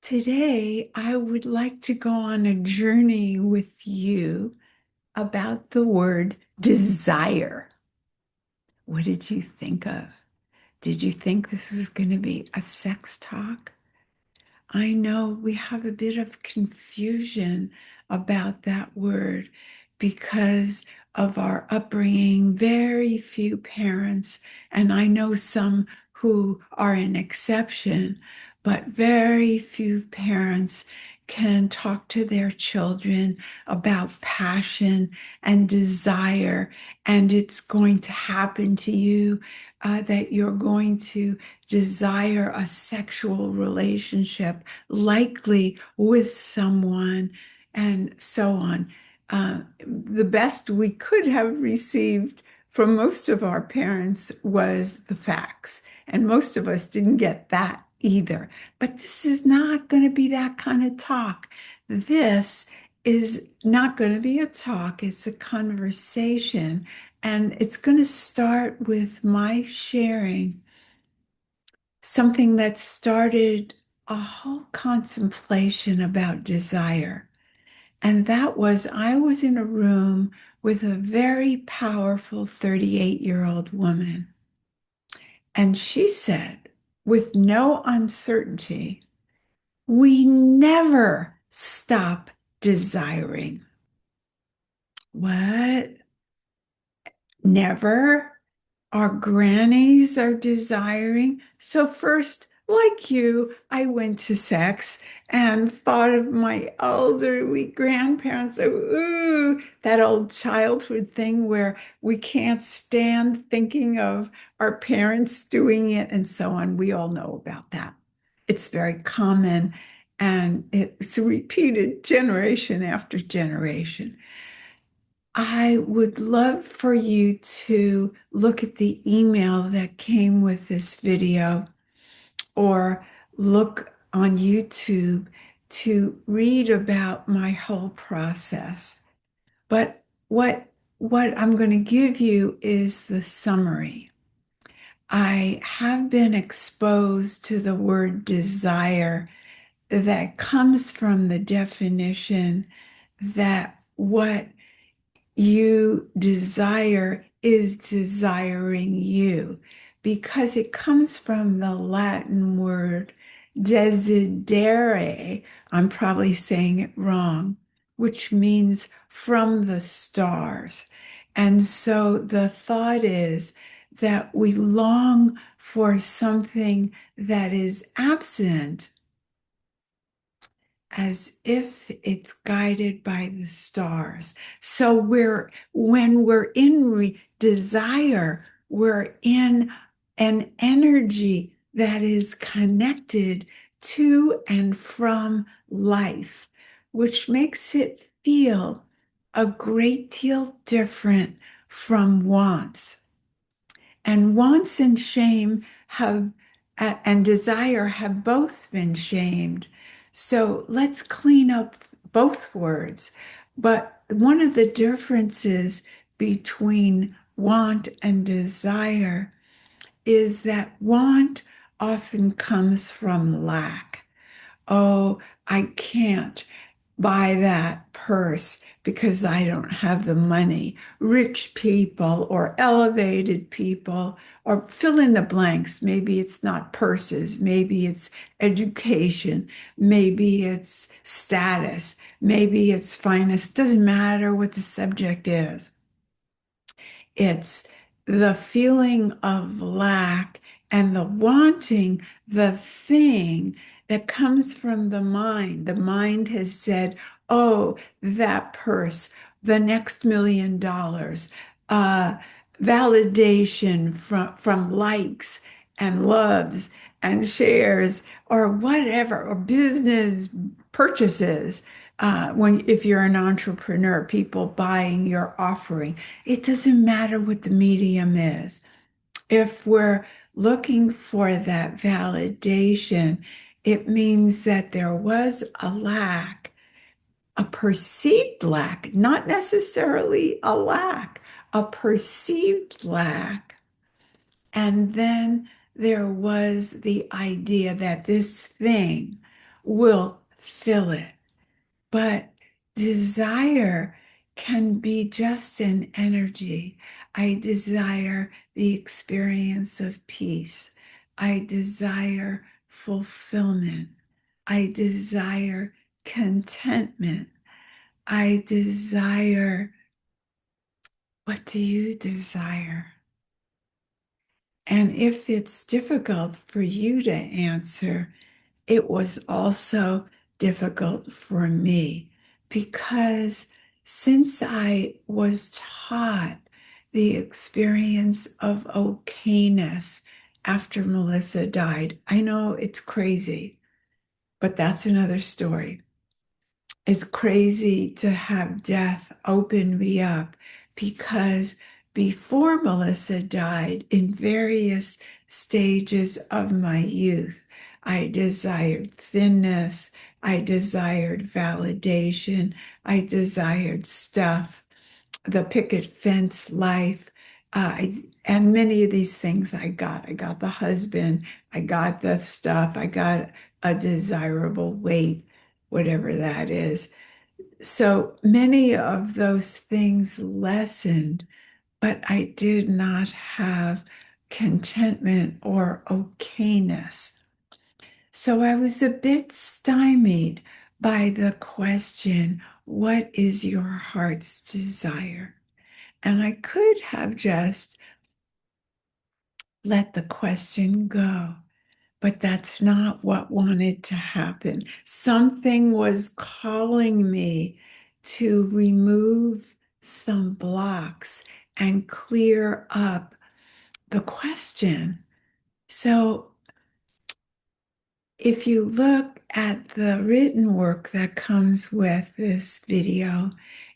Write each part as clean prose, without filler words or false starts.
Today, I would like to go on a journey with you about the word desire. What did you think of? Did you think this was going to be a sex talk? I know we have a bit of confusion about that word because of our upbringing. Very few parents, and I know some who are an exception, but very few parents can talk to their children about passion and desire, and it's going to happen to you, that you're going to desire a sexual relationship, likely with someone, and so on. The best we could have received from most of our parents was the facts, and most of us didn't get that either. But this is not going to be that kind of talk. This is not going to be a talk, it's a conversation. And it's going to start with my sharing something that started a whole contemplation about desire. And that was I was in a room with a very powerful 38-year-old woman. And she said, with no uncertainty, we never stop desiring. What? Never? Our grannies are desiring. So first, like you, I went to sex and thought of my elderly grandparents. So, ooh, that old childhood thing where we can't stand thinking of our parents doing it and so on. We all know about that. It's very common and it's repeated generation after generation. I would love for you to look at the email that came with this video or look on YouTube to read about my whole process. But what I'm going to give you is the summary. I have been exposed to the word desire that comes from the definition that what you desire is desiring you, because it comes from the Latin word dēsidērāre. I'm probably saying it wrong, which means from the stars. And so the thought is that we long for something that is absent, as if it's guided by the stars. So when we're in desire, we're in an energy that is connected to and from life, which makes it feel a great deal different from wants. And wants and shame have, and desire have both been shamed. So let's clean up both words. But one of the differences between want and desire is that want often comes from lack. Oh, I can't buy that purse because I don't have the money. Rich people or elevated people, or fill in the blanks. Maybe it's not purses, maybe it's education, maybe it's status, maybe it's finance. Doesn't matter what the subject is. It's the feeling of lack and the wanting the thing that comes from the mind. The mind has said, oh, that purse, the next $1 million, validation from likes and loves and shares or whatever, or business purchases. If you're an entrepreneur, people buying your offering, it doesn't matter what the medium is. If we're looking for that validation, it means that there was a lack, a perceived lack, not necessarily a lack, a perceived lack. And then there was the idea that this thing will fill it. But desire can be just an energy. I desire the experience of peace. I desire fulfillment. I desire contentment. I desire, what do you desire? And if it's difficult for you to answer, it was also difficult for me because since I was taught the experience of okayness after Melissa died, I know it's crazy, but that's another story. It's crazy to have death open me up because before Melissa died, in various stages of my youth, I desired thinness, I desired validation, I desired stuff, the picket fence life, and many of these things I got. I got the husband, I got the stuff, I got a desirable weight, whatever that is. So many of those things lessened, but I did not have contentment or okayness. So I was a bit stymied by the question, what is your heart's desire? And I could have just let the question go, but that's not what wanted to happen. Something was calling me to remove some blocks and clear up the question. So if you look at the written work that comes with this video,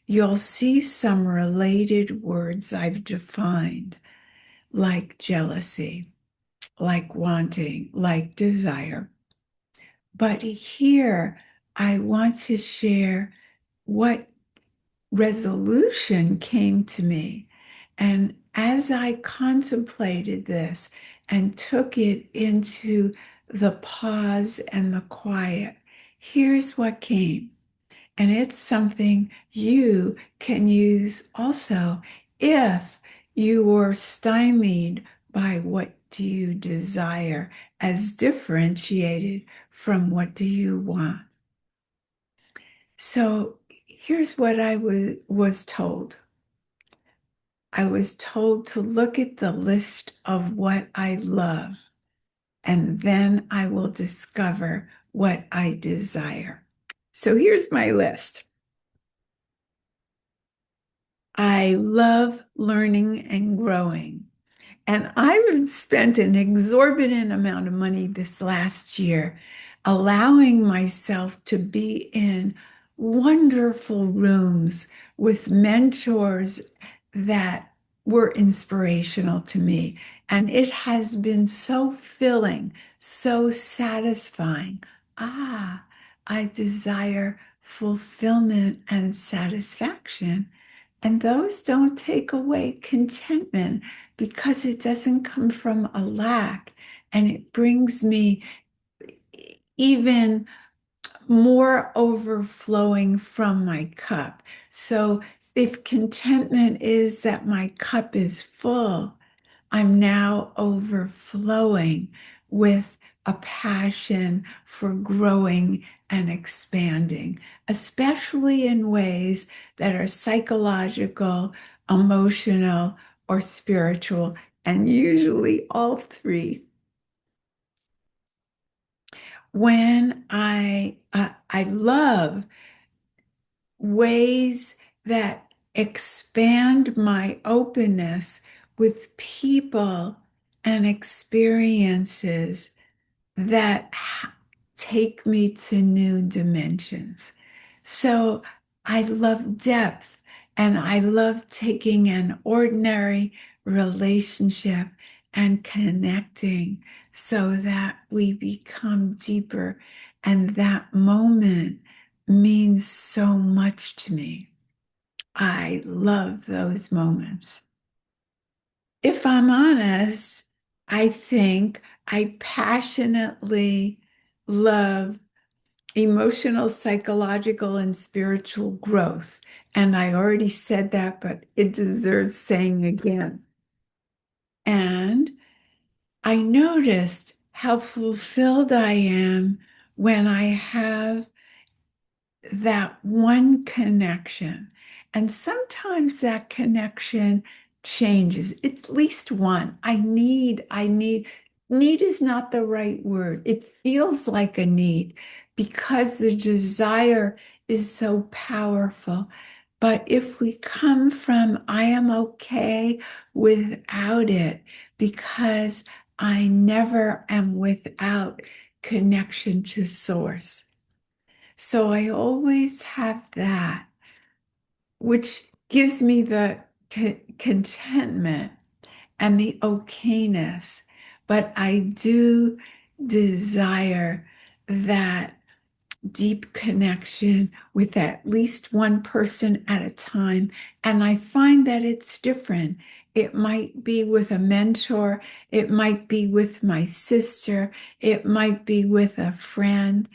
you'll see some related words I've defined, like jealousy, like wanting, like desire. But here, I want to share what resolution came to me. And as I contemplated this and took it into the pause and the quiet, here's what came. And it's something you can use also if you were stymied by what do you desire as differentiated from what do you want. So here's what I was told. I was told to look at the list of what I love, and then I will discover what I desire. So here's my list. I love learning and growing. And I've spent an exorbitant amount of money this last year allowing myself to be in wonderful rooms with mentors that were inspirational to me. And it has been so filling, so satisfying. I desire fulfillment and satisfaction. And those don't take away contentment because it doesn't come from a lack. And it brings me even more overflowing from my cup. So if contentment is that my cup is full, I'm now overflowing with a passion for growing and expanding, especially in ways that are psychological, emotional, or spiritual, and usually all three. When I love ways that expand my openness with people and experiences that take me to new dimensions. So I love depth and I love taking an ordinary relationship and connecting so that we become deeper. And that moment means so much to me. I love those moments. If I'm honest, I think I passionately love emotional, psychological, and spiritual growth. And I already said that, but it deserves saying again. And I noticed how fulfilled I am when I have that one connection. And sometimes that connection changes. It's at least one. Need is not the right word. It feels like a need because the desire is so powerful. But if we come from, I am okay without it because I never am without connection to source. So I always have that, which gives me the contentment and the okayness. But I do desire that deep connection with at least one person at a time. And I find that it's different. It might be with a mentor, it might be with my sister, it might be with a friend,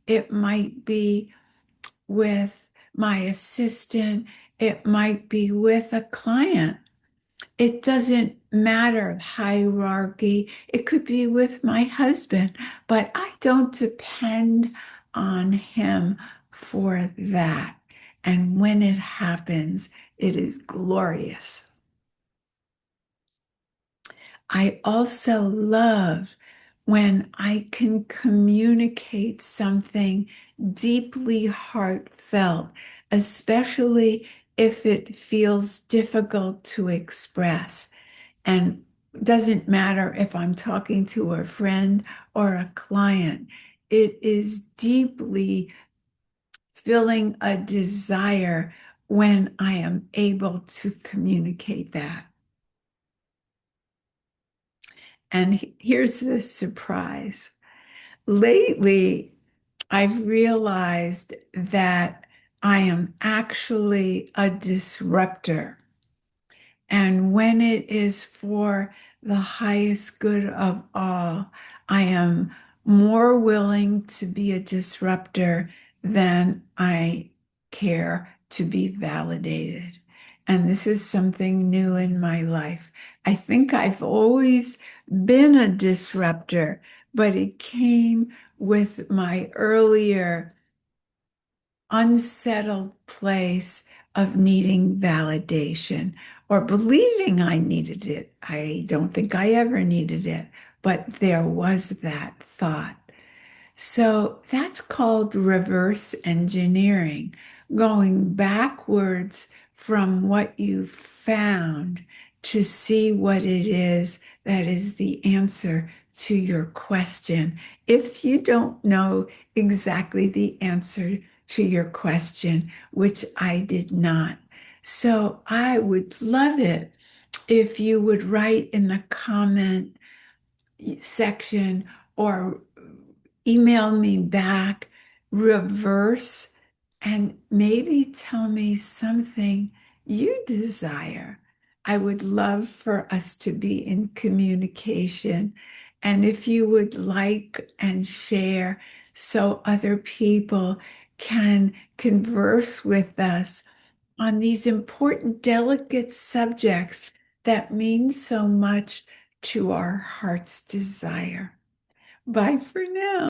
it might be with my assistant, it might be with a client. It doesn't matter hierarchy. It could be with my husband, but I don't depend on him for that. And when it happens, it is glorious. I also love when I can communicate something deeply heartfelt, especially if it feels difficult to express. And doesn't matter if I'm talking to a friend or a client, it is deeply feeling a desire when I am able to communicate that. And here's the surprise. Lately, I've realized that I am actually a disruptor. And when it is for the highest good of all, I am more willing to be a disruptor than I care to be validated. And this is something new in my life. I think I've always been a disruptor, but it came with my earlier unsettled place of needing validation or believing I needed it. I don't think I ever needed it, but there was that thought. So that's called reverse engineering, going backwards from what you found to see what it is that is the answer to your question. If you don't know exactly the answer to your question, which I did not. So I would love it if you would write in the comment section or email me back, reverse, and maybe tell me something you desire. I would love for us to be in communication. And if you would like and share so other people can converse with us on these important, delicate subjects that mean so much to our heart's desire. Bye for now.